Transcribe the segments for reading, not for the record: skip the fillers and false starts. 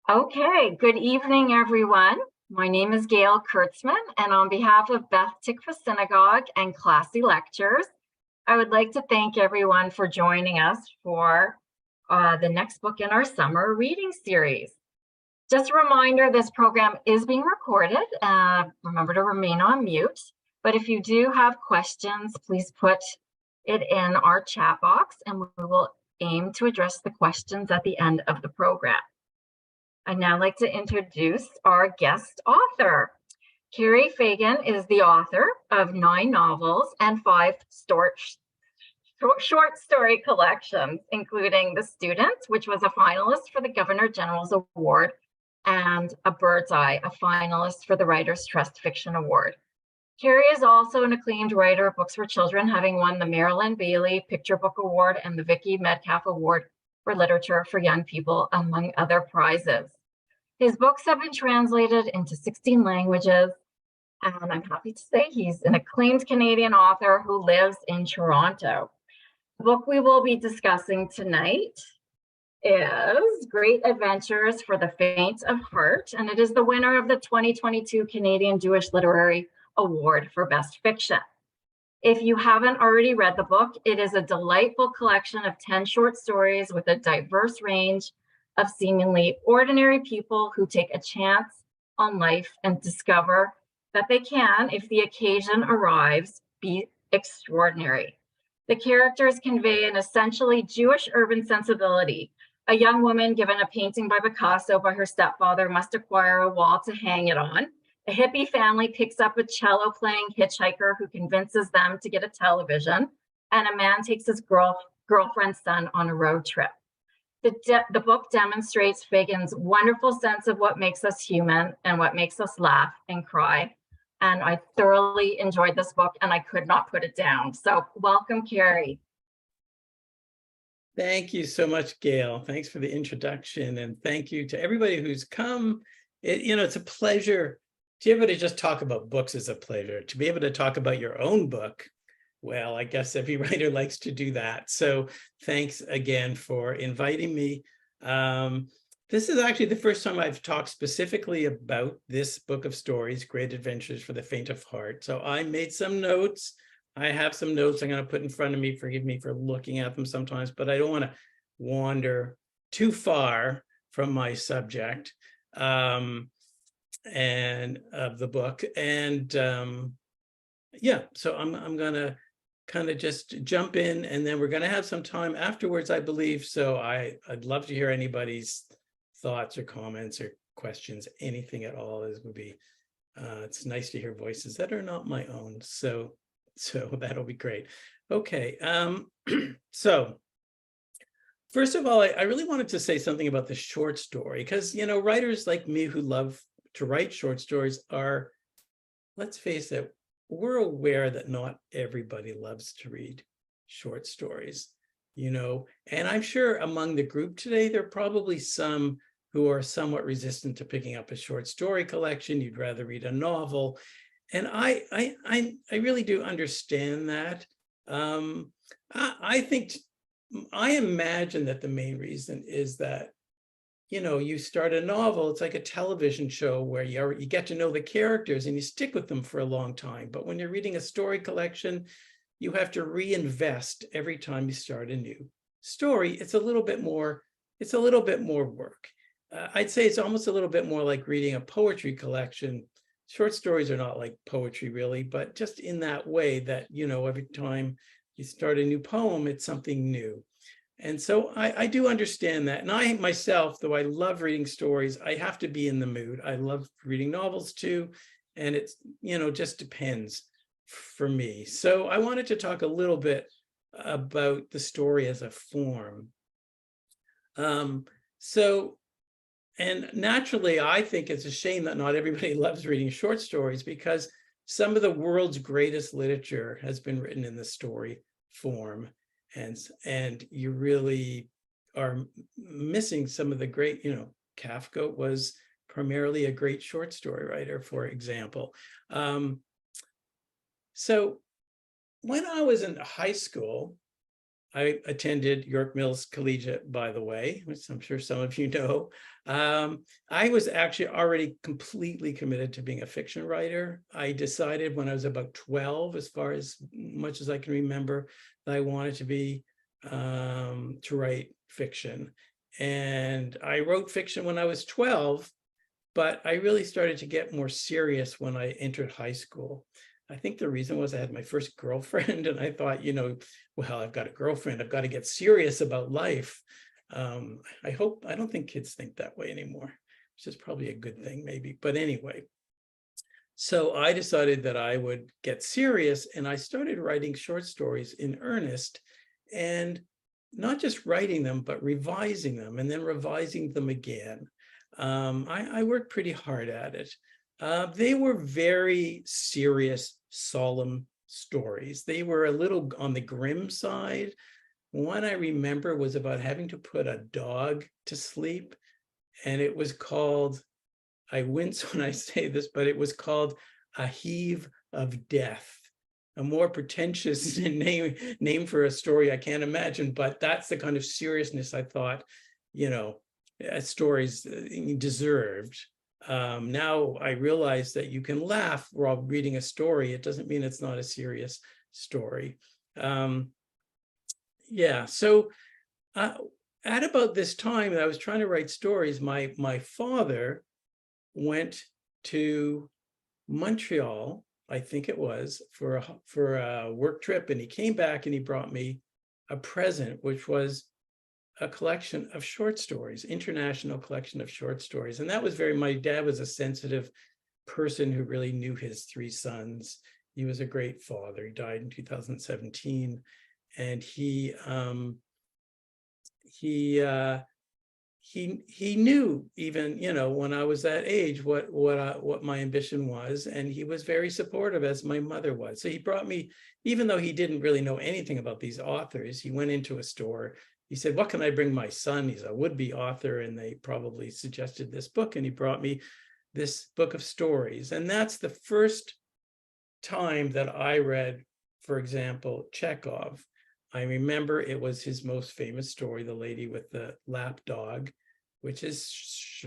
Okay, good evening, everyone. My name is Gail Kurtzman, and on behalf of Beth Tikva Synagogue and Classy Lectures, I would like to thank everyone for joining us for the next book in our summer reading series. Just a reminder, this program is being recorded. Remember to remain on mute, but if you do have questions, please put it in our chat box and we will aim to address the questions at the end of the program. I'd now like to introduce our guest author. Cary Fagan is the author of 9 novels and 5 short story collections, including The Student, which was a finalist for the Governor General's Award, and A Bird's Eye, a finalist for the Writers' Trust Fiction Award. Cary is also an acclaimed writer of books for children, having won the Marilyn Bailey Picture Book Award and the Vicki Metcalf Award for Literature for Young People, among other prizes. His books have been translated into 16 languages, and I'm happy to say he's an acclaimed Canadian author who lives in Toronto. The book we will be discussing tonight is Great Adventures for the Faint of Heart, and it is the winner of the 2022 Canadian Jewish Literary Award for Best Fiction. If you haven't already read the book, it is a delightful collection of 10 short stories with a diverse range of seemingly ordinary people who take a chance on life and discover that they can, if the occasion arrives, be extraordinary. The characters convey an essentially Jewish urban sensibility. A young woman given a painting by Picasso by her stepfather must acquire a wall to hang it on. A hippie family picks up a cello-playing hitchhiker who convinces them to get a television, and a man takes his girlfriend's son on a road trip. The book demonstrates Fagan's wonderful sense of what makes us human and what makes us laugh and cry. And I thoroughly enjoyed this book and I could not put it down. So welcome, Cary. Thank you so much, Gail. Thanks for the introduction. And thank you to everybody who's come. It's a pleasure. To be able to just talk about books is a pleasure. To be able to talk about your own book, well, I guess every writer likes to do that. So thanks again for inviting me. This is actually the first time I've talked specifically about this book of stories, Great Adventures for the Faint of Heart. So I made some notes. I have some notes I'm going to put in front of me. Forgive me for looking at them sometimes, but I don't want to wander too far from my subject and of the book. And yeah, so I'm going to kind of just jump in, and then we're going to have some time afterwards, I believe. So I'd love to hear anybody's thoughts or comments or questions, anything at all. It would be it's nice to hear voices that are not my own. So that'll be great. Okay. So first of all, I really wanted to say something about the short story, because writers like me who love to write short stories are, let's face it, we're aware that not everybody loves to read short stories, and I'm sure among the group today, there are probably some who are somewhat resistant to picking up a short story collection. You'd rather read a novel. And I really do understand that. I imagine that the main reason is that, you start a novel, it's like a television show where you get to know the characters and you stick with them for a long time. But when you're reading a story collection, you have to reinvest every time you start a new story. It's a little bit more work. I'd say it's almost a little bit more like reading a poetry collection. Short stories are not like poetry really, but just in that way that, every time you start a new poem, it's something new. And so I do understand that. And I myself, though I love reading stories, I have to be in the mood. I love reading novels too. And it's, just depends for me. So I wanted to talk a little bit about the story as a form. And naturally, I think it's a shame that not everybody loves reading short stories, because some of the world's greatest literature has been written in the story form. And you really are missing some of the great, Kafka was primarily a great short story writer, for example. So when I was in high school, I attended York Mills Collegiate, by the way, which I'm sure some of you know. I was actually already completely committed to being a fiction writer. I decided when I was about 12, as far as much as I can remember, that I wanted to write fiction. And I wrote fiction when I was 12, but I really started to get more serious when I entered high school. I think the reason was I had my first girlfriend, and I thought, well, I've got a girlfriend, I've got to get serious about life. I don't think kids think that way anymore, which is probably a good thing, maybe. But anyway, so I decided that I would get serious, and I started writing short stories in earnest, and not just writing them, but revising them, and then revising them again. I worked pretty hard at it. They were very serious, solemn stories. They were a little on the grim side. One I remember was about having to put a dog to sleep, and it was called, I wince when I say this, but it was called A Heave of Death. A more pretentious name for a story I can't imagine, but that's the kind of seriousness I thought, stories deserved. Now I realize that you can laugh while reading a story. It doesn't mean it's not a serious story. So at about this time that I was trying to write stories, my father went to Montreal, I think it was, for a work trip, and he came back and he brought me a present, which was a collection of short stories, international collection of short stories. And that was my dad was a sensitive person who really knew his three sons. He was a great father. He died in 2017. And he knew, even, when I was that age, what my ambition was. And he was very supportive, as my mother was. So he brought me, even though he didn't really know anything about these authors, he went into a store. He said, what can I bring my son? He's a would-be author, and they probably suggested this book. And he brought me this book of stories. And that's the first time that I read, for example, Chekhov. I remember it was his most famous story, The Lady with the Lap Dog, which is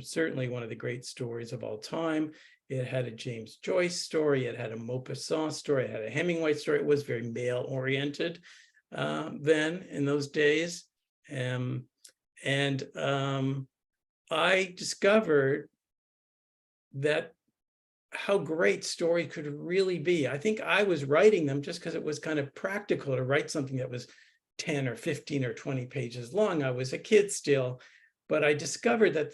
certainly one of the great stories of all time. It had a James Joyce story. It had a Maupassant story. It had a Hemingway story. It was very male-oriented then, in those days. I discovered that how great story could really be. I think I was writing them just because it was kind of practical to write something that was 10 or 15 or 20 pages long. I was a kid still, but I discovered that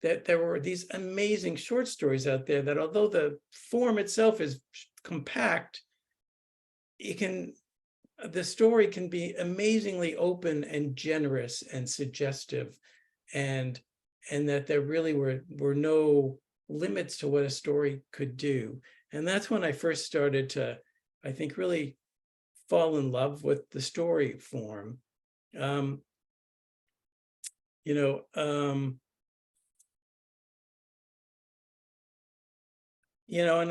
that there were these amazing short stories out there that, although the form itself is compact, the story can be amazingly open and generous and suggestive, and that there really were no limits to what a story could do. And that's when I first started to, I think, really fall in love with the story form. And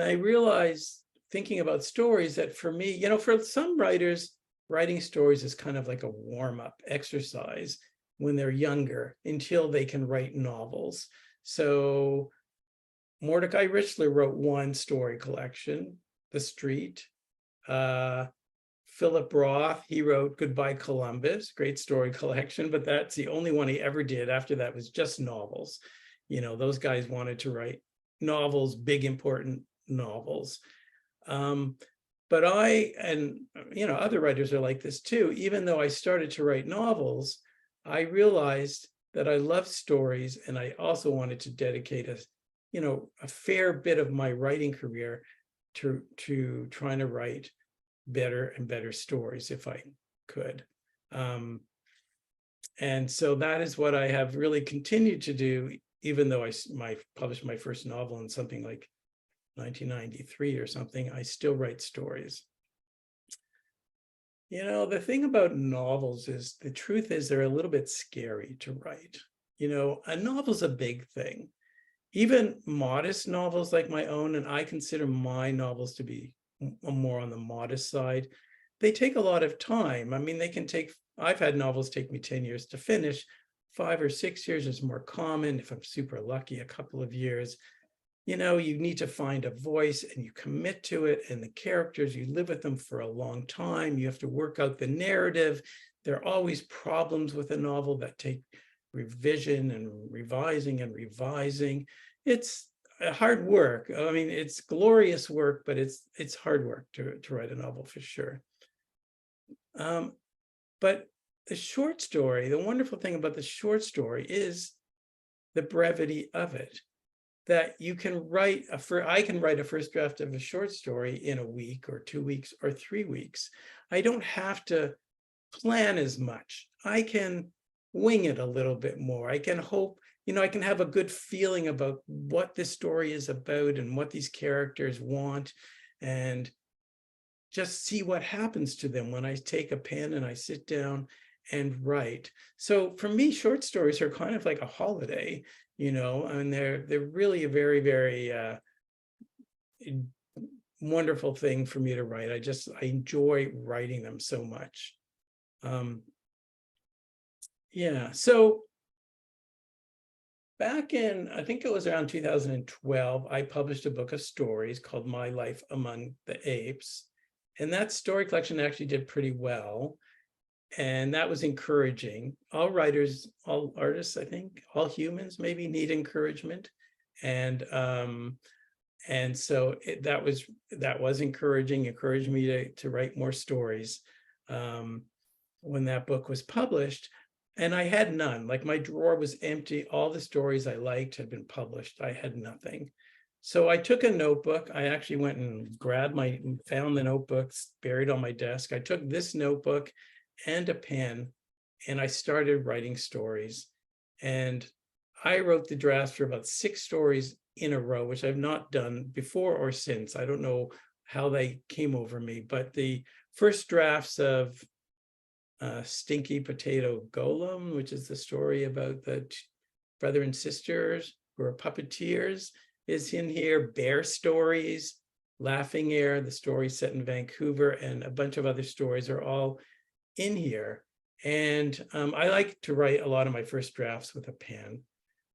I realized, thinking about stories, that for me, for some writers, writing stories is kind of like a warm-up exercise when they're younger until they can write novels. So Mordecai Richler wrote one story collection, The Street. Philip Roth, he wrote Goodbye Columbus, great story collection, but that's the only one he ever did. After that was just novels. Those guys wanted to write novels, big, important novels. But other writers are like this too. Even though I started to write novels, I realized that I loved stories, and I also wanted to dedicate a fair bit of my writing career to trying to write better and better stories if I could. And so that is what I have really continued to do, even though I published my first novel in something like 1993 or something. I still write stories. The thing about novels is, the truth is, they're a little bit scary to write. A novel's a big thing. Even modest novels like my own, and I consider my novels to be more on the modest side, they take a lot of time. I mean, I've had novels take me 10 years to finish. 5 or 6 years is more common. If I'm super lucky, a couple of years. You need to find a voice and you commit to it, and the characters, you live with them for a long time. You have to work out the narrative. There are always problems with a novel that take revision and revising and revising. It's hard work. I mean, it's glorious work, but it's hard work to write a novel for sure. But the short story, the wonderful thing about the short story is the brevity of it. That you can I can write a first draft of a short story in a week or 2 weeks or 3 weeks. I don't have to plan as much. I can wing it a little bit more. I can hope, I can have a good feeling about what this story is about and what these characters want, and just see what happens to them when I take a pen and I sit down and write. So for me, short stories are kind of like a holiday. I mean, they're really a very, very wonderful thing for me to write. I enjoy writing them so much. Yeah, so back in, I think it was around 2012, I published a book of stories called My Life Among the Apes. And that story collection actually did pretty well. And that was encouraging. All writers, all artists, I think, all humans maybe need encouragement. And so that was encouraging, encouraged me to write more stories when that book was published. And I had none. Like, my drawer was empty. All the stories I liked had been published. I had nothing. So I took a notebook. I actually went and found the notebooks buried on my desk. I took this notebook and a pen, and I started writing stories. And I wrote the drafts for about 6 stories in a row, which I've not done before or since. I don't know how they came over me, but the first drafts of Stinky Potato Golem, which is the story about the brother and sisters who are puppeteers, is in here. Bear Stories, Laughing Air, the story set in Vancouver, and a bunch of other stories are all in here. And I like to write a lot of my first drafts with a pen.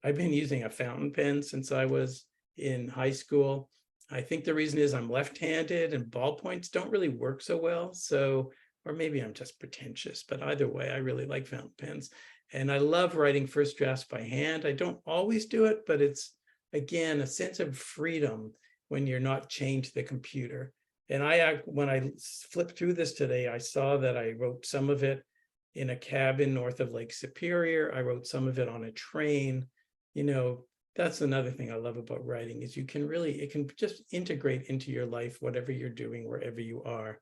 I've been using a fountain pen since I was in high school. I think the reason is I'm left-handed and ballpoints don't really work so well. So, or maybe I'm just pretentious, but either way, I really like fountain pens. And I love writing first drafts by hand. I don't always do it, but it's, again, a sense of freedom when you're not chained to the computer. And when I flipped through this today, I saw that I wrote some of it in a cabin north of Lake Superior. I wrote some of it on a train. That's another thing I love about writing, is it can just integrate into your life, whatever you're doing, wherever you are.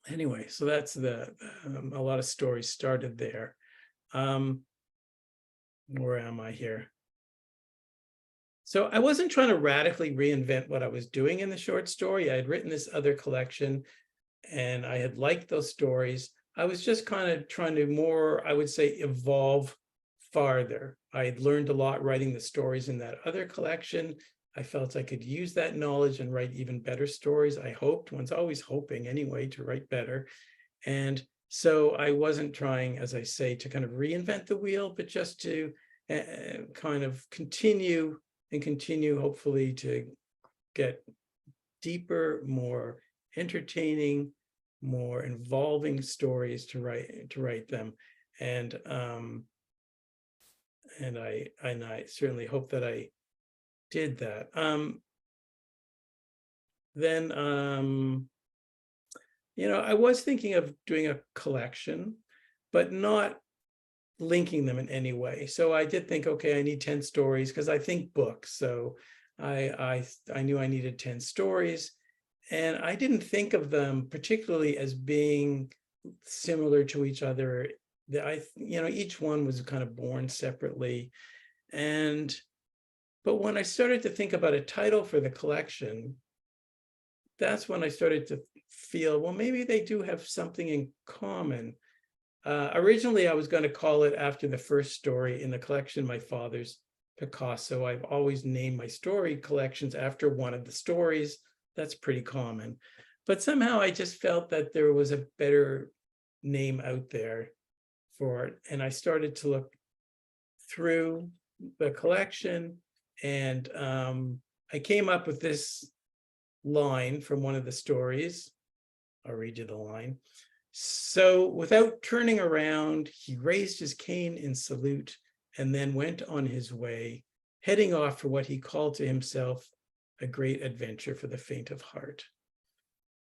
Anyway, so that's a lot of stories started there. Where am I here? So I wasn't trying to radically reinvent what I was doing in the short story. I had written this other collection and I had liked those stories. I was just kind of trying to more, I would say, evolve farther. I had learned a lot writing the stories in that other collection. I felt I could use that knowledge and write even better stories. I hoped, one's always hoping anyway, to write better. And so I wasn't trying, as I say, to kind of reinvent the wheel, but just to kind of continue, hopefully, to get deeper, more entertaining, more involving stories to write them. And I certainly hope that I did that. Then I was thinking of doing a collection, but not linking them in any way. So I did think, okay, I need 10 stories because I think books. So I knew I needed 10 stories, and I didn't think of them particularly as being similar to each other. Each one was kind of born separately. But when I started to think about a title for the collection, that's when I started to feel, well, maybe they do have something in common. Originally, I was going to call it after the first story in the collection, My Father's Picasso. I've always named my story collections after one of the stories. That's pretty common. but somehow I just felt that there was a better name out there for it. And I started to look through the collection, and I came up with this line from one of the stories. I'll read you the line. So without turning around, he raised his cane in salute and then went on his way, heading off for what he called to himself a great adventure for the faint of heart.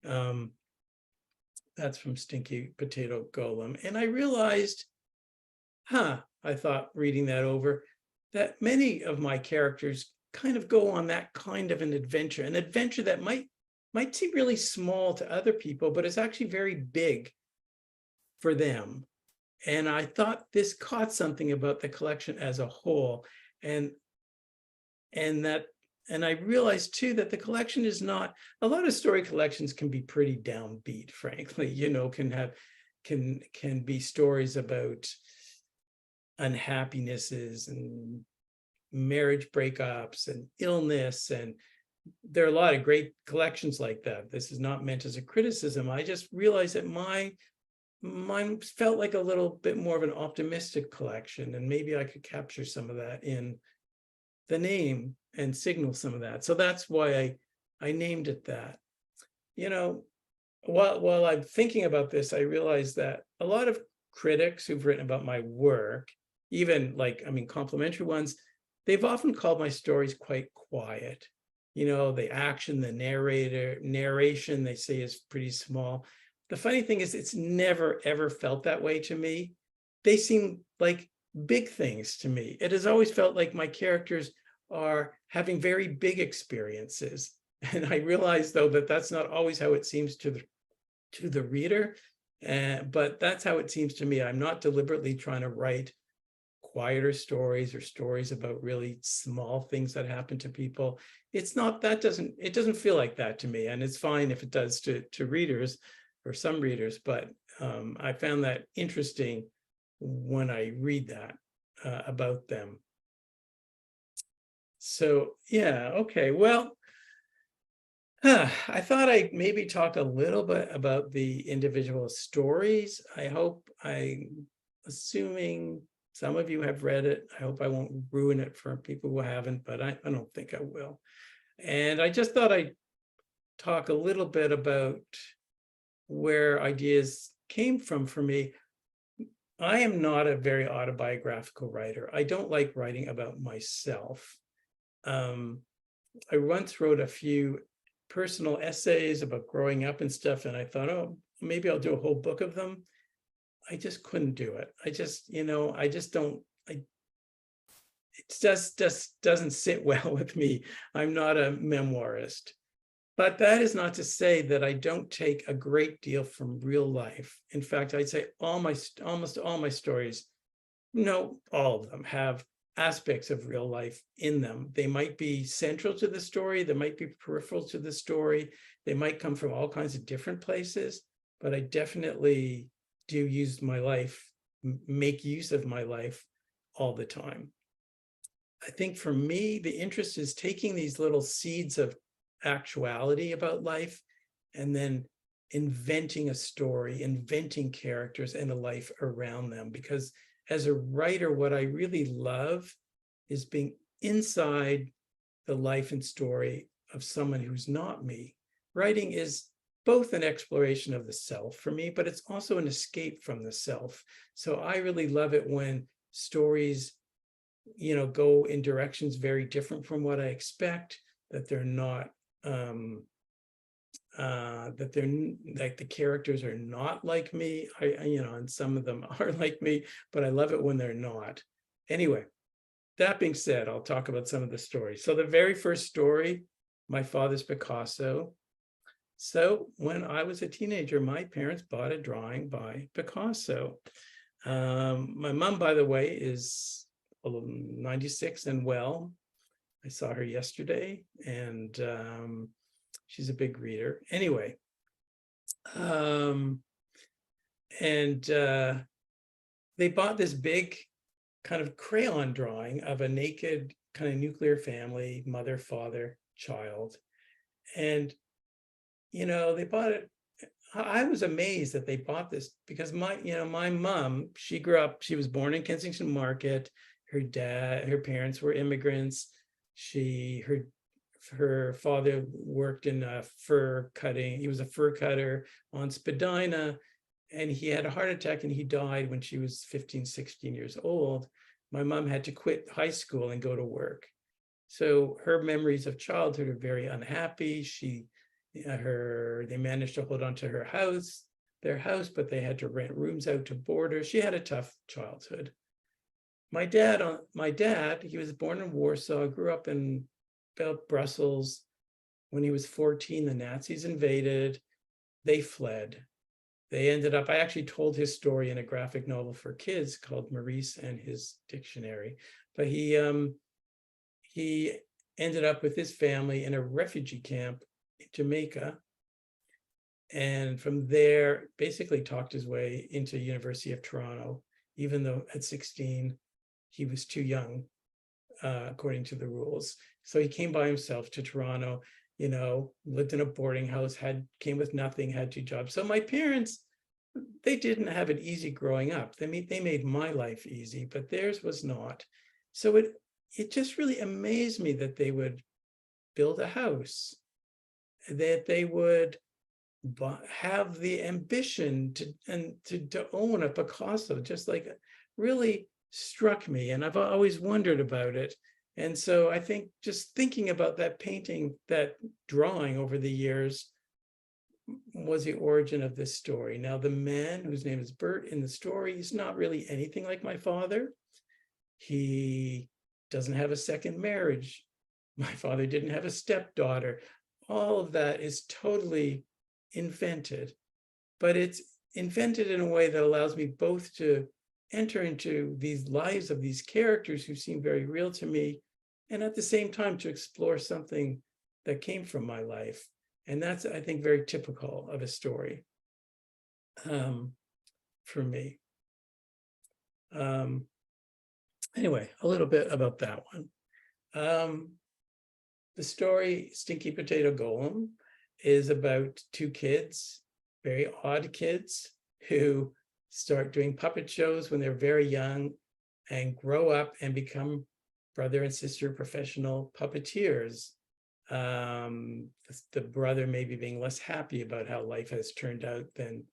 That's from Stinky Potato Golem. And I realized, I thought reading that over, that many of my characters kind of go on that kind of an adventure that might seem really small to other people, but it's actually very big for them. And I thought this caught something about the collection as a whole. And I realized too that the collection is not, a lot of story collections can be pretty downbeat, frankly, can be stories about unhappinesses and marriage breakups and illness, and there are a lot of great collections like that. This is not meant as a criticism. I just realized that mine felt like a little bit more of an optimistic collection, and maybe I could capture some of that in the name and signal some of that. So that's why I named it that. While I'm thinking about this, I realized that a lot of critics who've written about my work, even complimentary ones, they've often called my stories quite quiet. The action, the narration, they say is pretty small. The funny thing is, it's never, ever felt that way to me. They seem like big things to me. It has always felt like my characters are having very big experiences. And I realize, though, that that's not always how it seems to the reader, but that's how it seems to me. I'm not deliberately trying to write quieter stories or stories about really small things that happen to people. It's not, it doesn't feel like that to me. And it's fine if it does to readers or some readers, but I found that interesting when I read that about them. So, yeah, okay. Well, I thought I'd maybe talk a little bit about the individual stories. Assuming some of you have read it, I hope I won't ruin it for people who haven't, but I don't think I will. And I just thought I'd talk a little bit about where ideas came from for me. I am not a very autobiographical writer. I don't like writing about myself. I once wrote a few personal essays about growing up and stuff, and I thought, oh, maybe I'll do a whole book of them. I just couldn't do it. It just doesn't sit well with me. I'm not a memoirist. But that is not to say that I don't take a great deal from real life. In fact, I'd say almost all my stories, no, all of them have aspects of real life in them. They might be central to the story, they might be peripheral to the story, they might come from all kinds of different places, but I definitely do use my life, make use of my life all the time. I think for me, the interest is taking these little seeds of actuality about life and then inventing a story, inventing characters and a life around them. Because as a writer, what I really love is being inside the life and story of someone who's not me. Writing is both an exploration of the self for me, but it's also an escape from the self. So I really love it when stories, go in directions very different from what I expect, that they're not, that they're like the characters are not like me. And some of them are like me, but I love it when they're not. Anyway, that being said, I'll talk about some of the stories. So the very first story, My Father's Picasso. So when I was a teenager, my parents bought a drawing by Picasso. My mom, by the way, is 96 and well. I saw her yesterday, and she's a big reader. Anyway, they bought this big kind of crayon drawing of a naked kind of nuclear family, mother, father, child. And they bought it. I was amazed that they bought this because my mom, she was born in Kensington Market. Her parents were immigrants. Her father worked in fur cutting. He was a fur cutter on Spadina, and he had a heart attack and he died when she was 15, 16 years old. My mom had to quit high school and go to work. So her memories of childhood are very unhappy. They managed to hold on to their house, but they had to rent rooms out to boarders. She had a tough childhood. My dad, he was born in Warsaw, grew up in Brussels. When he was 14, the Nazis invaded. They fled. They ended up, I actually told his story in a graphic novel for kids called Maurice and His Dictionary. But he ended up with his family in a refugee camp in Jamaica. And from there, basically talked his way into University of Toronto, even though at 16, he was too young, according to the rules. So he came by himself to Toronto, lived in a boarding house, came with nothing, had 2 jobs. So my parents, they didn't have it easy growing up. They made my life easy, but theirs was not. So it just really amazed me that they would build a house, that they would have the ambition to own a Picasso, just like really struck me. And I've always wondered about it. And so I think just thinking about that painting, that drawing over the years, was the origin of this story. Now, the man whose name is Bert in the story is not really anything like my father. He doesn't have a second marriage. My father didn't have a stepdaughter. All of that is totally invented, but it's invented in a way that allows me both to enter into these lives of these characters who seem very real to me, and at the same time to explore something that came from my life. And that's, I think, very typical of a story for me. Anyway, a little bit about that one. The story, Stinky Potato Golem, is about 2 kids, very odd kids, who start doing puppet shows when they're very young and grow up and become brother and sister professional puppeteers. The brother maybe being less happy about how life has turned out than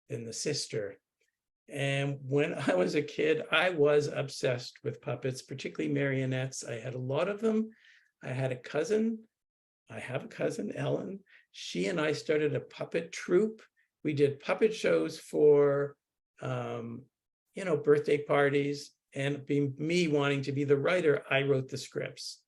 the sister. And when I was a kid, I was obsessed with puppets, particularly marionettes. I had a lot of them. I have a cousin, Ellen. She and I started a puppet troupe. We did puppet shows for, birthday parties, and me wanting to be the writer, I wrote the scripts.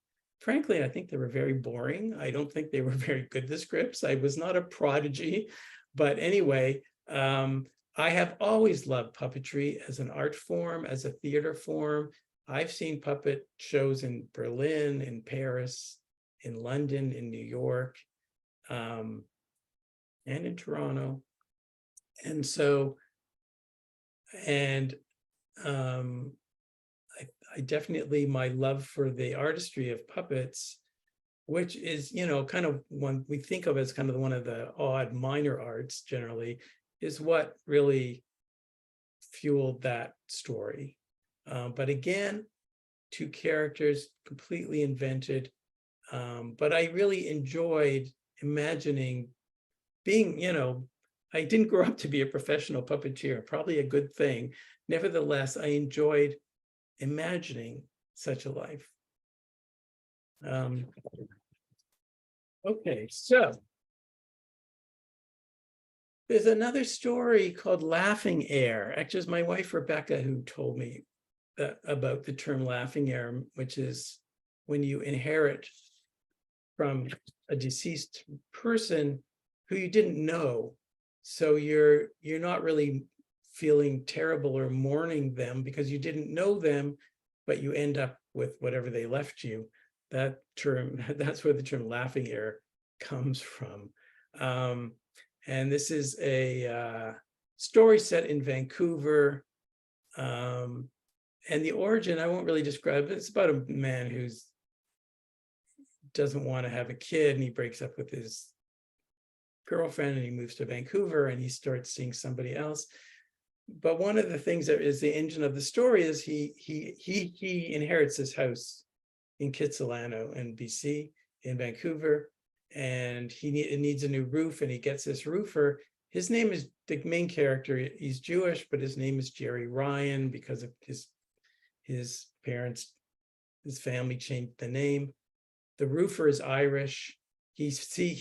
Frankly, I think they were very boring. I don't think they were very good, the scripts. I was not a prodigy, but anyway, I have always loved puppetry as an art form, as a theater form. I've seen puppet shows in Berlin, in Paris, in London, in New York, and in Toronto. And so, I definitely, my love for the artistry of puppets, which is, kind of one we think of as kind of one of the odd minor arts generally, is what really fueled that story. But again, 2 characters completely invented. But I really enjoyed imagining being, I didn't grow up to be a professional puppeteer, probably a good thing. Nevertheless, I enjoyed imagining such a life. Okay, so there's another story called Laughing Heir. Actually, it's my wife, Rebecca, who told me about the term laughing heir, which is when you inherit from a deceased person who you didn't know. So you're not really feeling terrible or mourning them because you didn't know them, but you end up with whatever they left you. That term, that's where the term laughing heir comes from. And this is a story set in Vancouver. And the origin, I won't really describe it. It's about a man who doesn't want to have a kid, and he breaks up with his girlfriend and he moves to Vancouver and he starts seeing somebody else. But one of the things that is the engine of the story is he inherits this house in Kitsilano in BC, in Vancouver, and it needs a new roof, and he gets this roofer. His name is, the main character, he's Jewish, but his name is Jerry Ryan because of his parents, his family changed the name. The roofer is Irish. He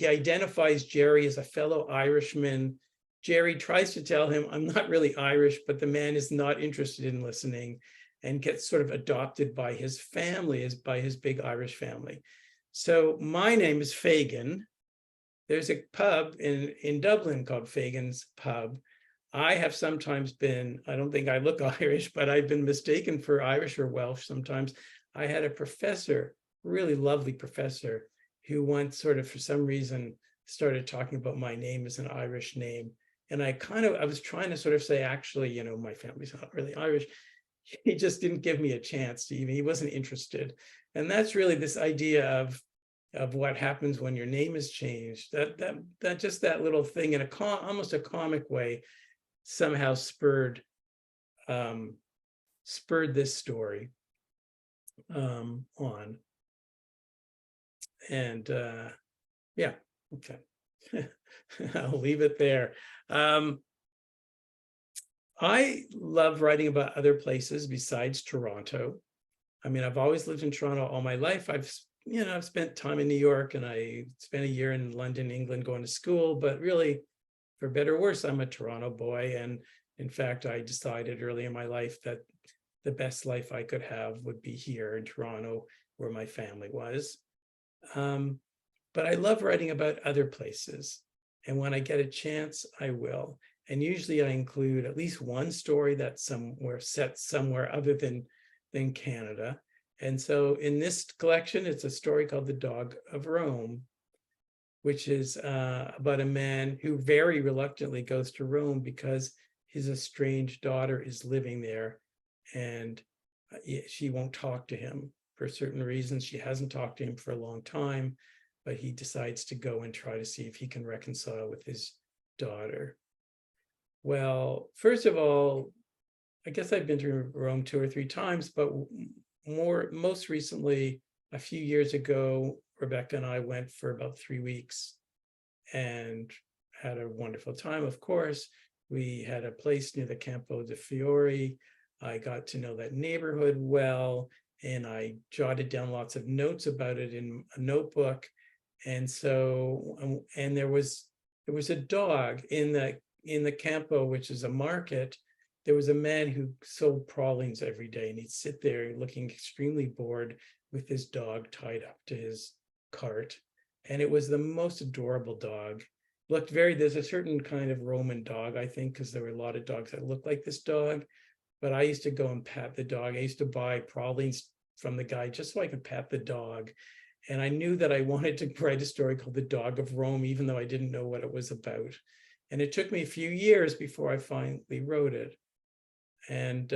identifies Jerry as a fellow Irishman. Jerry tries to tell him, I'm not really Irish, but the man is not interested in listening and gets sort of adopted by his family, by his big Irish family. So my name is Fagan. There's a pub in Dublin called Fagan's Pub. I have sometimes been, I don't think I look Irish, but I've been mistaken for Irish or Welsh sometimes. I had a professor, really lovely professor, who once sort of, for some reason, started talking about my name as an Irish name. And I was trying to sort of say, actually, my family's not really Irish. He just didn't give me a chance to even, he wasn't interested. And that's really this idea of what happens when your name is changed. That just that little thing in almost a comic way somehow spurred this story on. And yeah, okay. I'll leave it there. I love writing about other places besides Toronto. I mean, I've always lived in Toronto all my life. I've spent time in New York, and I spent a year in London, England, going to school, but really, for better or worse, I'm a Toronto boy. And in fact, I decided early in my life that the best life I could have would be here in Toronto, where my family was. But I love writing about other places. And when I get a chance, I will. And usually I include at least one story that's set somewhere other than Canada. And so in this collection, it's a story called The Dog of Rome, which is about a man who very reluctantly goes to Rome because his estranged daughter is living there, and she won't talk to him for certain reasons. She hasn't talked to him for a long time, but he decides to go and try to see if he can reconcile with his daughter. Well, first of all, I guess I've been to Rome 2 or 3 times, but most recently, a few years ago, Rebecca and I went for about 3 weeks and had a wonderful time. Of course, we had a place near the Campo de Fiori. I got to know that neighborhood well, and I jotted down lots of notes about it in a notebook. And so, and there was a dog in the Campo, which is a market. There was a man who sold pralines every day, and he'd sit there looking extremely bored with his dog tied up to his cart. And it was the most adorable dog. There's a certain kind of Roman dog, I think, because there were a lot of dogs that looked like this dog. But I used to go and pat the dog. I used to buy pralines from the guy just so I could pat the dog. And I knew that I wanted to write a story called The Dog of Rome, even though I didn't know what it was about. And it took me a few years before I finally wrote it. And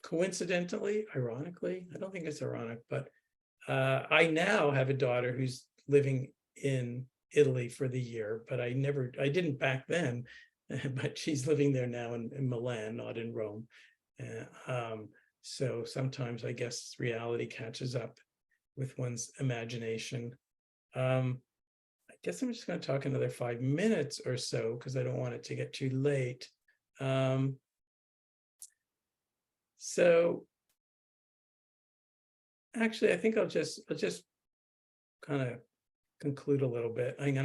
coincidentally, ironically, I don't think it's ironic, but I now have a daughter who's living in Italy for the year, but I didn't back then, but she's living there now in Milan, not in Rome. So sometimes I guess reality catches up with one's imagination. I guess I'm just going to talk another 5 minutes or so because I don't want it to get too late. So actually, I think I'll just kind of conclude a little bit. I'm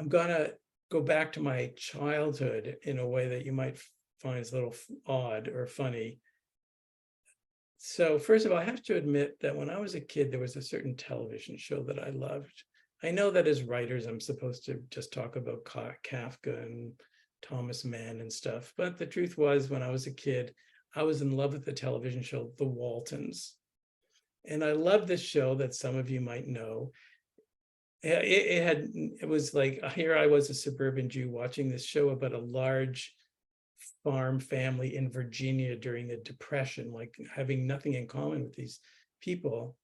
gonna go back to my childhood in a way that you might find is a little odd or funny. So first of all, I have to admit that when I was a kid, there was a certain television show that I loved. I know that as writers, I'm supposed to just talk about Kafka and Thomas Mann and stuff. But the truth was, when I was a kid, I was in love with the television show, The Waltons. And I love this show that some of you might know. It was like, here I was, a suburban Jew, watching this show about a large farm family in Virginia during the Depression, like having nothing in common with these people.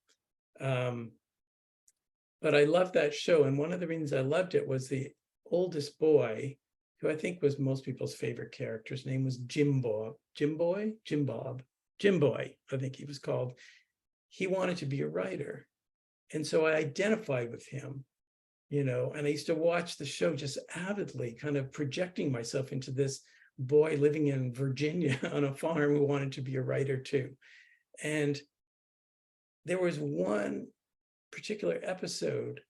But but I loved that show. And one of the reasons I loved it was the oldest boy, who I think was most people's favorite character. His name was Jim Bob, I think he was called. He wanted to be a writer. And so I identified with him, and I used to watch the show just avidly, kind of projecting myself into this boy living in Virginia on a farm who wanted to be a writer too. And there was one particular episode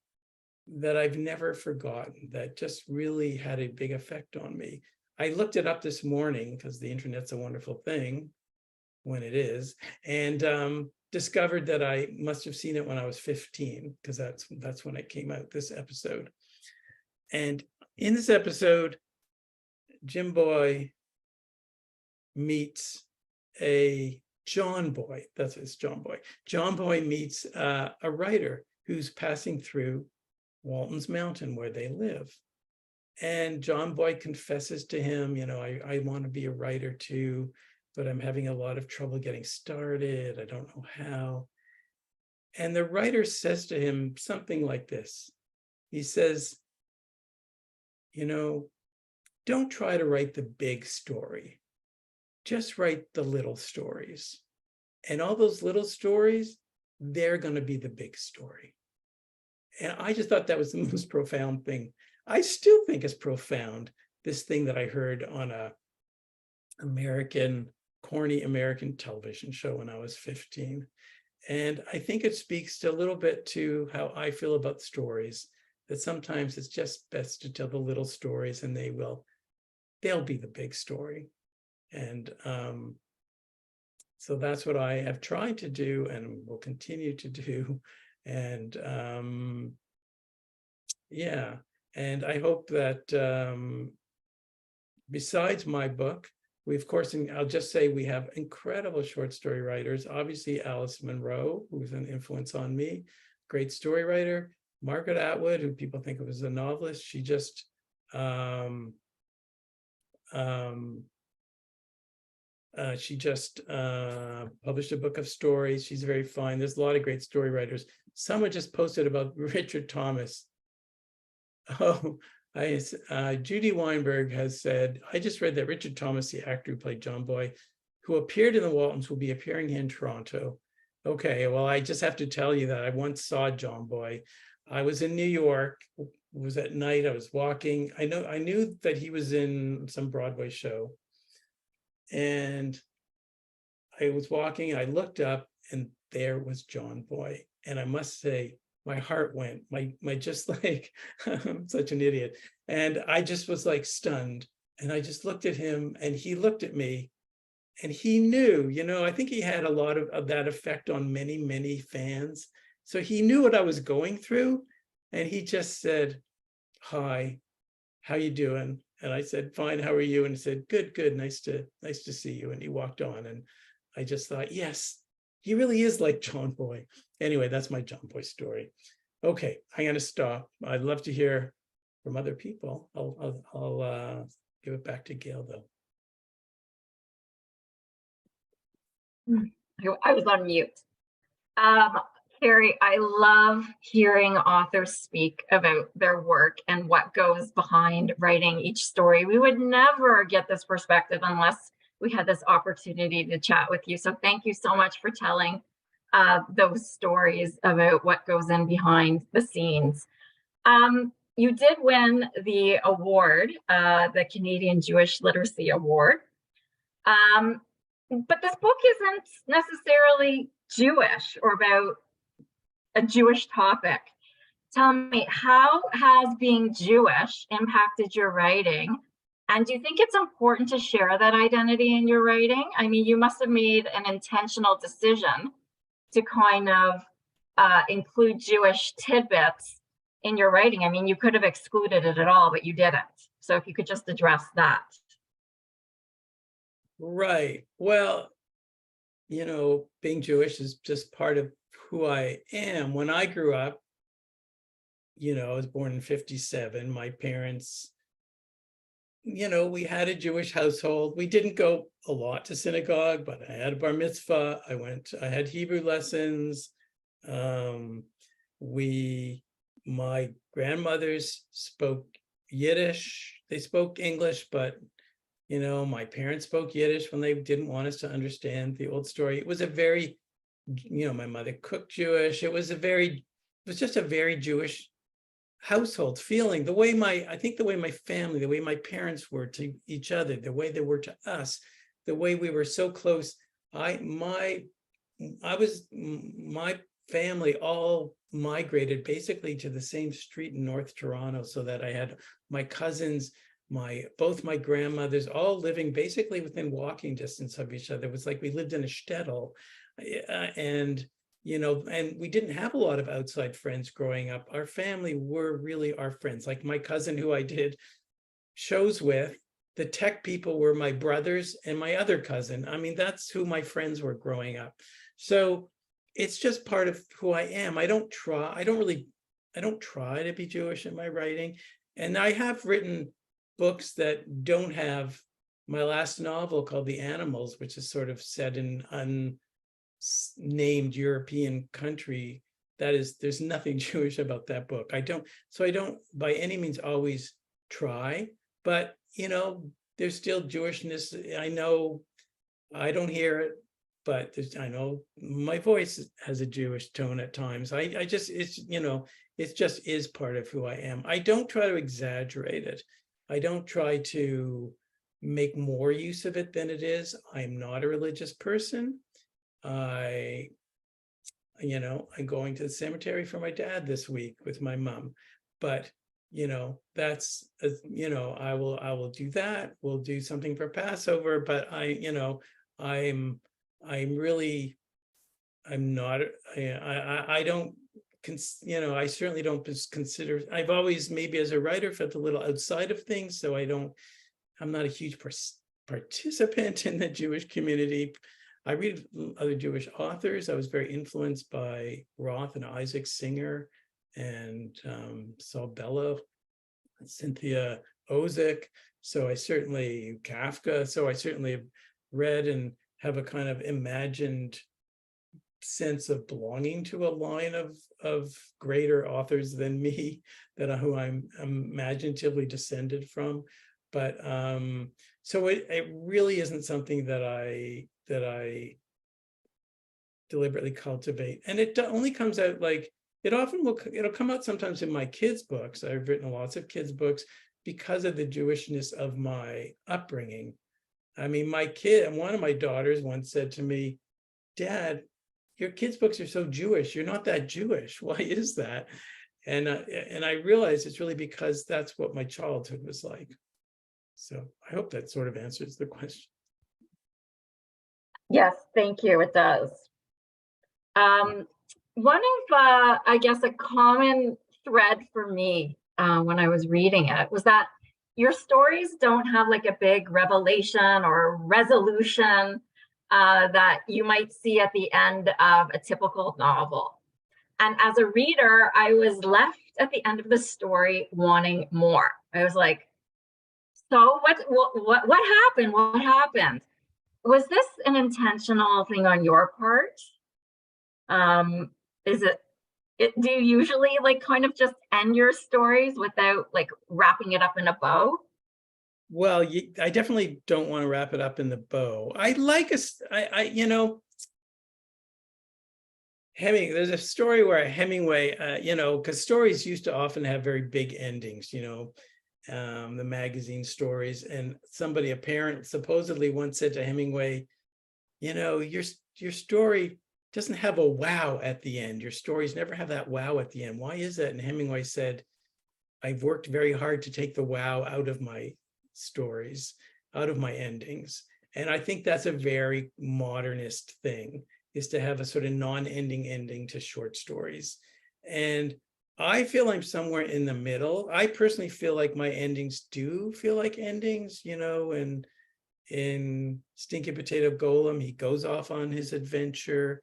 that I've never forgotten that just really had a big effect on me. I looked it up this morning because the internet's a wonderful thing when it is, and discovered that I must have seen it when I was 15, because that's when it came out, this episode. And in this episode, Jim Boy meets a John Boy. That's it's John Boy. John Boy meets a writer who's passing through Walton's Mountain where they live. And John Boy confesses to him, I want to be a writer too, but I'm having a lot of trouble getting started. I don't know how. And the writer says to him something like this. He says, don't try to write the big story. Just write the little stories. And all those little stories, they're going to be the big story. And I just thought that was the most profound thing. I still think it's profound, this thing that I heard on a corny American television show when I was 15. And I think it speaks to a little bit to how I feel about stories, that sometimes it's just best to tell the little stories and they'll be the big story. And so that's what I have tried to do and will continue to do. And yeah, and I hope that besides my book, we, of course, I'll just say we have incredible short story writers. Obviously, Alice Munro, who's an influence on me, great story writer. Margaret Atwood, who people think of as a novelist, she just published a book of stories. She's very fine. There's a lot of great story writers. Someone just posted about Richard Thomas. Oh, Judy Weinberg has said, I just read that Richard Thomas, the actor who played John Boy, who appeared in the Waltons, will be appearing here in Toronto. Okay, well, I just have to tell you that I once saw John Boy. I was in New York. It was at night. I was walking. I knew that he was in some Broadway show. And I was walking, I looked up, and there was John Boy. And I must say, my heart went, my just like, I'm such an idiot. And I just was like stunned. And I just looked at him and he looked at me and he knew, I think he had a lot of that effect on many, many fans. So he knew what I was going through. And he just said, hi, how you doing? And I said, fine, how are you? And he said, good, nice to see you. And he walked on. And I just thought, yes, he really is like John Boy. Anyway, that's my John Boy story. Okay, I'm going to stop. I'd love to hear from other people. I'll give it back to Gail, though. I was on mute. Cary, I love hearing authors speak about their work and what goes behind writing each story. We would never get this perspective unless we had this opportunity to chat with you. So thank you so much for telling those stories about what goes in behind the scenes. You did win the award, the Canadian Jewish Literacy Award. But this book isn't necessarily Jewish or about a Jewish topic. Tell me, how has being Jewish impacted your writing? And do you think it's important to share that identity in your writing? I mean, you must have made an intentional decision to kind of include Jewish tidbits in your writing. I mean, you could have excluded it at all, but you didn't. So if you could just address that. Right. Well, being Jewish is just part of who I am. When I grew up, I was born in 1957. My parents, we had a Jewish household. We didn't go a lot to synagogue, but I had a bar mitzvah. I had Hebrew lessons. We my grandmothers spoke Yiddish. They spoke English, but my parents spoke Yiddish when they didn't want us to understand the old story. It was a very, my mother cooked Jewish. It was just a very Jewish household feeling. I think the way my family, the way my parents were to each other, the way they were to us, the way we were so close. My family all migrated basically to the same street in North Toronto, so that I had my cousins, both my grandmothers, all living basically within walking distance of each other. It was like we lived in a shtetl, and we didn't have a lot of outside friends growing up. Our family were really our friends. Like my cousin who I did shows with, the tech people were my brothers and my other cousin. I mean, that's who my friends were growing up. So it's just part of who I am. I don't try to be Jewish in my writing. And I have written books that don't have my last novel called The Animals, which is sort of set in unnamed European country. There's nothing Jewish about that book. I don't by any means always try, but there's still Jewishness. I know I don't hear it, but I know my voice has a Jewish tone at times. It just is part of who I am. I don't try to exaggerate it. I don't try to make more use of it than it is. I'm not a religious person. I'm going to the cemetery for my dad this week with my mom, but that's I will do that. We'll do something for Passover, but I'm not, I don't, I certainly don't consider, I've always maybe as a writer felt a little outside of things. So I'm not a huge participant in the Jewish community. I read other Jewish authors. I was very influenced by Roth and Isaac Singer and Saul Bellow, Cynthia Ozick. So Kafka. So I certainly have read and have a kind of imagined sense of belonging to a line of greater authors than me, who I'm imaginatively descended from. But so it really isn't something that I deliberately cultivate. And it only comes out it'll come out sometimes in my kids' books. I've written lots of kids' books because of the Jewishness of my upbringing. I mean, one of my daughters once said to me, "Dad, your kids' books are so Jewish. You're not that Jewish. Why is that?" And I realized it's really because that's what my childhood was like. So I hope that sort of answers the question. Yes, thank you. It does. One of, I guess, a common thread for me when I was reading it was that your stories don't have like a big revelation or resolution that you might see at the end of a typical novel. And as a reader, I was left at the end of the story wanting more. I was like, so what happened? What happened? Was this an intentional thing on your part? Is do you usually like kind of just end your stories without like wrapping it up in a bow? Well, I definitely don't want to wrap it up in the bow. There's a story where Hemingway, because stories used to often have very big endings, the magazine stories. And a parent supposedly once said to Hemingway, your story doesn't have a wow at the end. Your stories never have that wow at the end. Why is that? And Hemingway said, I've worked very hard to take the wow out of my stories, out of my endings. And I think that's a very modernist thing, is to have a sort of non-ending ending to short stories. And I feel I'm somewhere in the middle. I personally feel like my endings do feel like endings, and in Stinky Potato Golem, he goes off on his adventure.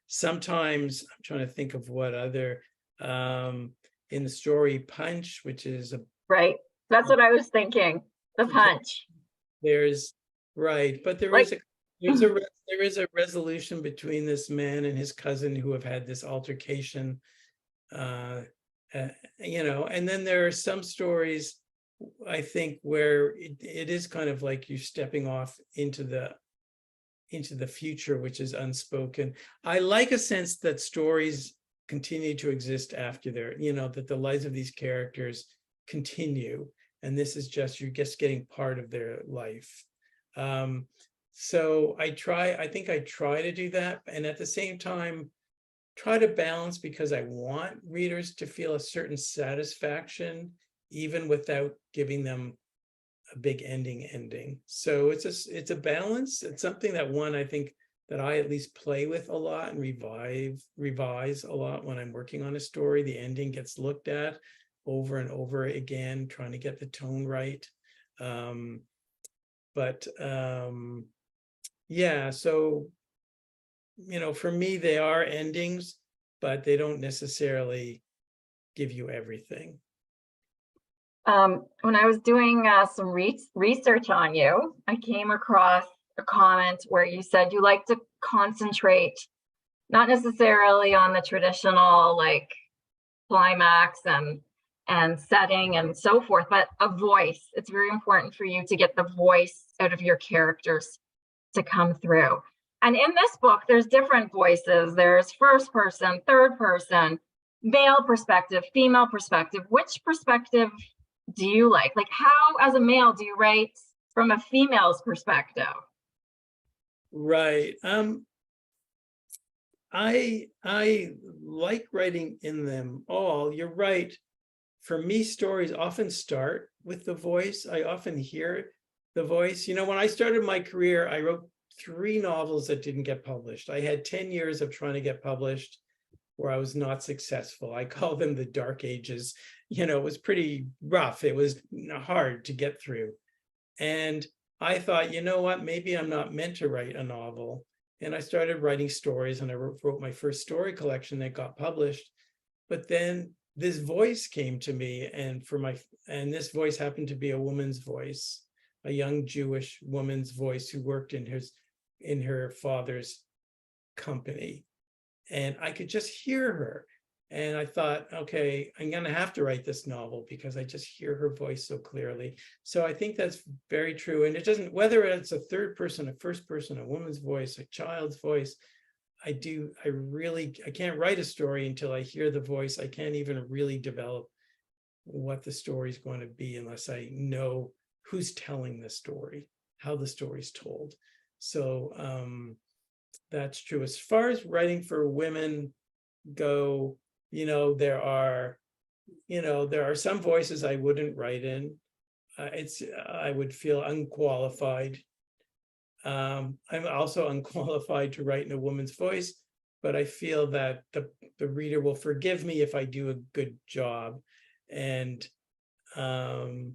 Sometimes I'm trying to think of what other, in the story Punch, which is right. That's what I was thinking. The Punch. There's right, but there is a resolution between this man and his cousin who have had this altercation. uh, and then there are some stories, I think, where it is kind of like you're stepping off into the future, which is unspoken. I like a sense that stories continue to exist after that the lives of these characters continue, and this is you're just getting part of their life. So I think I try to do that, and at the same time try to balance, because I want readers to feel a certain satisfaction even without giving them a big ending. So it's a balance. It's something that I think that I at least play with a lot and revise a lot when I'm working on a story. The ending gets looked at over and over again, trying to get the tone right. Yeah, so for me, they are endings, but they don't necessarily give you everything. When I was doing some research on you, I came across a comment where you said you like to concentrate not necessarily on the traditional like climax and setting and so forth, but a voice. It's very important for you to get the voice out of your characters to come through. And in this book, there's different voices. There's first person, third person, male perspective, female perspective. Which perspective do you like? Like, how, as a male, do you write from a female's perspective? Right. I like writing in them all. You're right. For me, stories often start with the voice. I often hear the voice. When I started my career, I wrote 3 novels that didn't get published. I had 10 years of trying to get published where I was not successful. I call them the dark ages. It was pretty rough. It was hard to get through. And I thought, you know what, maybe I'm not meant to write a novel. And I started writing stories, and I wrote my first story collection that got published. But then this voice came to me, and this voice happened to be a woman's voice, a young Jewish woman's voice who worked in her father's company. And I could just hear her. And I thought, okay, I'm going to have to write this novel because I just hear her voice so clearly. So I think that's very true. And it doesn't, whether it's a third person, a first person, a woman's voice, a child's voice, I can't write a story until I hear the voice. I can't even really develop what the story is going to be unless I know who's telling the story, how the story's told. So that's true. As far as writing for women go, there are some voices I wouldn't write in. I would feel unqualified. I'm also unqualified to write in a woman's voice, but I feel that the reader will forgive me if I do a good job. And I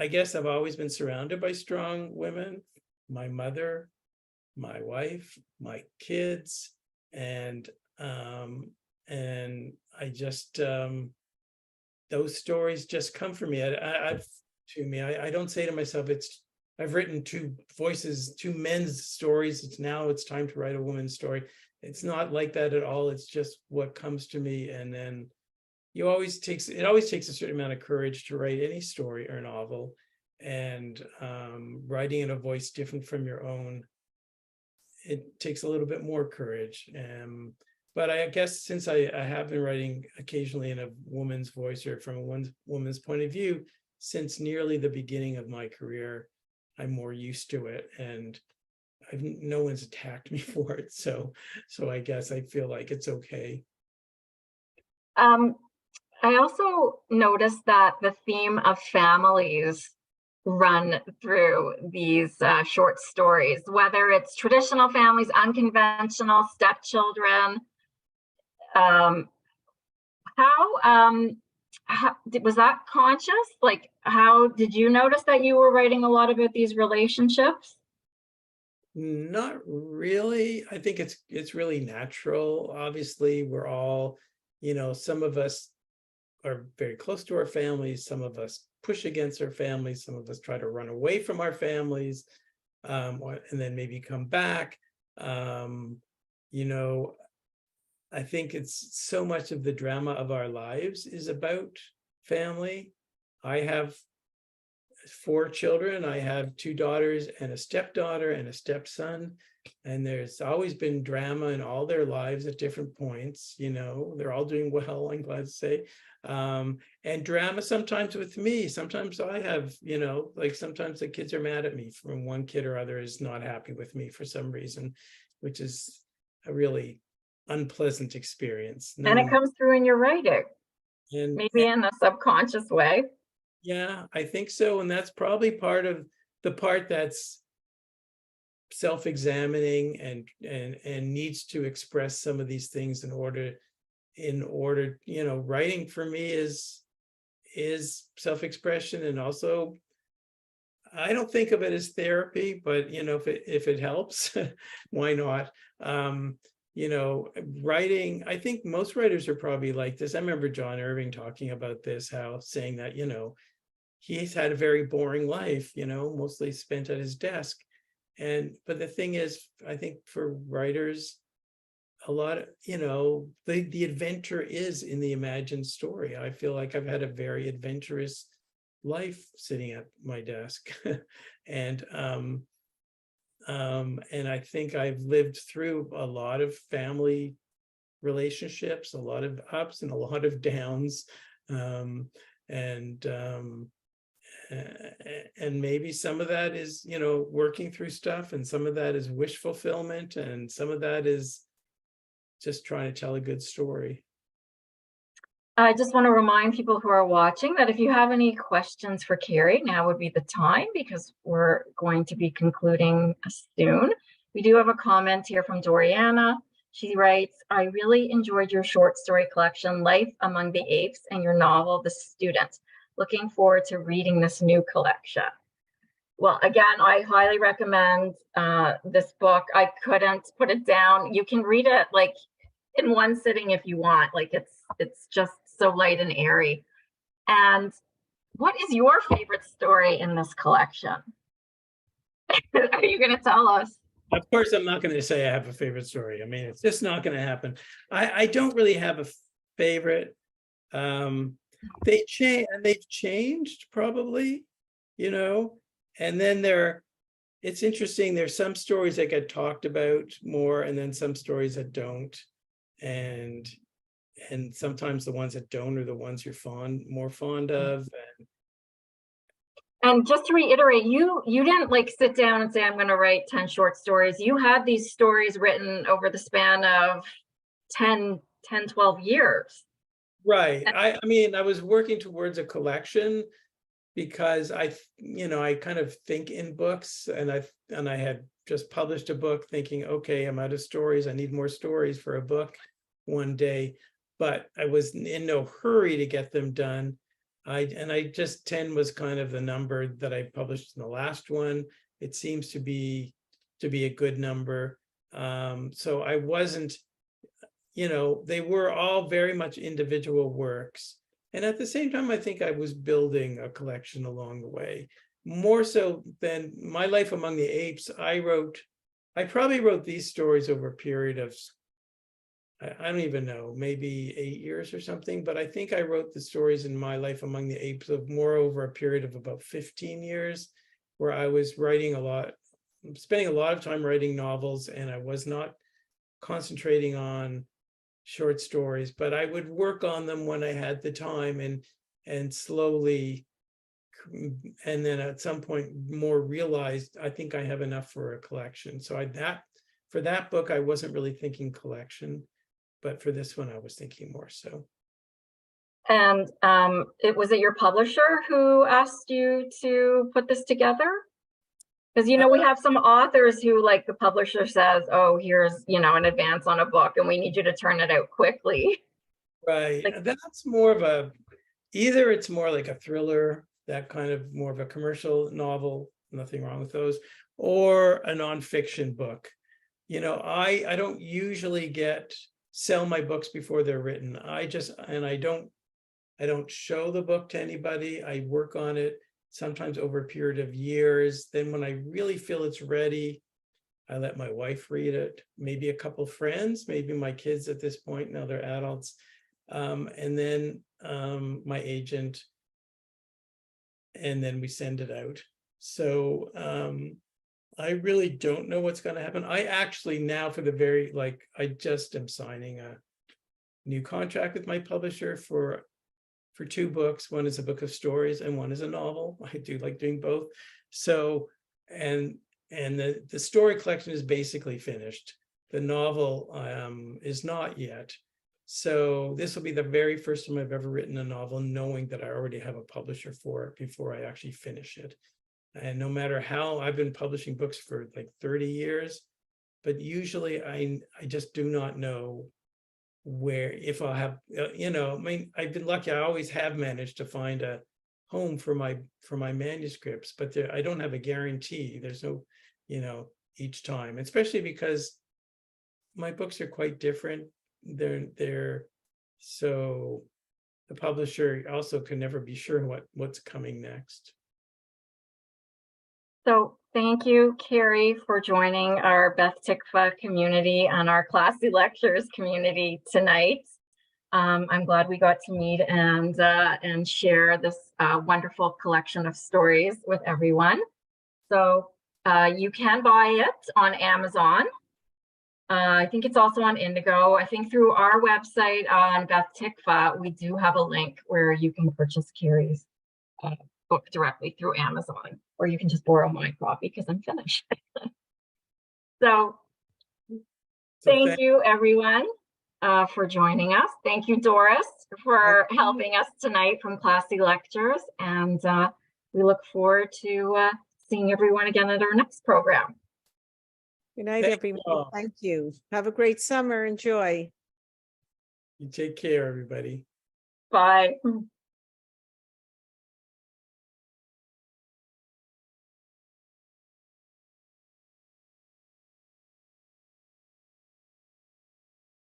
guess I've always been surrounded by strong women. My mother, my wife, my kids, and I just those stories just come from me. I don't say to myself, I've written 2 men's stories. It's time to write a woman's story. It's not like that at all. It's just what comes to me, and then it always takes a certain amount of courage to write any story or novel, and writing in a voice different from your own, it takes a little bit more courage. But I guess since I have been writing occasionally in a woman's voice or from a woman's point of view since nearly the beginning of my career, I'm more used to it, and no one's attacked me for it. So I guess I feel like it's okay. I also noticed that the theme of families run through these short stories, whether it's traditional families, unconventional, stepchildren. Was that conscious? Like, how did you notice that you were writing a lot about these relationships? Not really. I think it's really natural. Obviously, we're all, some of us are very close to our families. Some of us push against our families. Some of us try to run away from our families, and then maybe come back. I think it's so much of the drama of our lives is about family. I have 4 children. I have 2 daughters and a stepdaughter and a stepson. And there's always been drama in all their lives at different points. You know, they're all doing well, I'm glad to say. And drama sometimes with me. Sometimes I have, you know, like sometimes the kids are mad at me from one kid or other is not happy with me for some reason, which is a really unpleasant experience. And it comes through in your writing, And maybe in a subconscious way. yeah, I think so. And that's probably part of the part that's self-examining and needs to express some of these things in order, you know, writing for me is self-expression. And also, I don't think of it as therapy, but you know, if it helps, why not? You know, writing, I think most writers are probably like this. I remember John Irving talking about this, how saying that, you know, he's had a very boring life, you know, mostly spent at his desk. But the thing is, I think for writers, a lot of, you know, the adventure is in the imagined story. I feel like I've had a very adventurous life sitting at my desk. and I think I've lived through a lot of family relationships, a lot of ups and a lot of downs. Um, and and maybe some of that is, you know, working through stuff, and some of that is wish fulfillment, and some of that is just trying to tell a good story. I just want to remind people who are watching that if you have any questions for Cary, now would be the time, because we're going to be concluding soon. We do have a comment here from Doriana. She writes, I really enjoyed your short story collection, Life Among the Apes, and your novel, The Student. Looking forward to reading this new collection. Well, again, I highly recommend this book. I couldn't put it down. You can read it like in one sitting if you want. Like it's just so light and airy. And what is your favorite story in this collection? Are you going to tell us? Of course, I'm not going to say I have a favorite story. I mean, it's just not going to happen. I don't really have a favorite. They've changed probably, you know, and then it's interesting. There's some stories that get talked about more, and then some stories that don't. And sometimes the ones that don't are the ones you're more fond of. And just to reiterate, you didn't like sit down and say, I'm going to write 10 short stories. You had these stories written over the span of 10, 12 years. Right. I mean, I was working towards a collection because I kind of think in books, and I had just published a book thinking, okay, I'm out of stories. I need more stories for a book one day, but I was in no hurry to get them done. I just 10 was kind of the number that I published in the last one. It seems to be a good number. So I wasn't, you know, they were all very much individual works. And at the same time, I think I was building a collection along the way. More so than My Life Among the Apes, I probably wrote these stories over a period of, I don't even know, maybe 8 years or something. But I think I wrote the stories in My Life Among the Apes of more over a period of about 15 years, where I was writing a lot, spending a lot of time writing novels, and I was not concentrating on short stories, but I would work on them when I had the time, and slowly, and then at some point more realized I think I have enough for a collection. So for that book I wasn't really thinking collection, but for this one I was thinking more so. And was it your publisher who asked you to put this together? Because, you know, we have some authors who, like, the publisher says, oh, here's, you know, an advance on a book and we need you to turn it out quickly. Right. Like, That's more of either it's more like a thriller, that kind of more of a commercial novel, nothing wrong with those, or a nonfiction book. You know, I don't usually sell my books before they're written. I don't show the book to anybody. I work on it sometimes over a period of years. Then when I really feel it's ready, I let my wife read it, maybe a couple friends, maybe my kids at this point, now they're adults. And then my agent, and then we send it out. So I really don't know what's going to happen. I actually now I just am signing a new contract with my publisher for 2 books. One is a book of stories and one is a novel. I do like doing both. So, and the story collection is basically finished. The novel is not yet. So this will be the very first time I've ever written a novel, knowing that I already have a publisher for it before I actually finish it. And no matter how, I've been publishing books for like 30 years, but usually I just do not know if I'll have, I mean, I've been lucky. I always have managed to find a home for my manuscripts, but I don't have a guarantee. There's no, each time, especially because my books are quite different. So the publisher also can never be sure what's coming next. So thank you, Cary, for joining our Beth Tikva community and our Classy Lectures community tonight. I'm glad we got to meet and share this wonderful collection of stories with everyone. So you can buy it on Amazon. I think it's also on Indigo. I think through our website on Beth Tikva, we do have a link where you can purchase Cary's book directly through Amazon, or you can just borrow my copy because I'm finished. So thank you, everyone, for joining us. Thank you, Doris, for helping us tonight from Classy Lectures. And we look forward to seeing everyone again at our next program. Good night, everyone. Thank you. Have a great summer. Enjoy. You take care, everybody. Bye.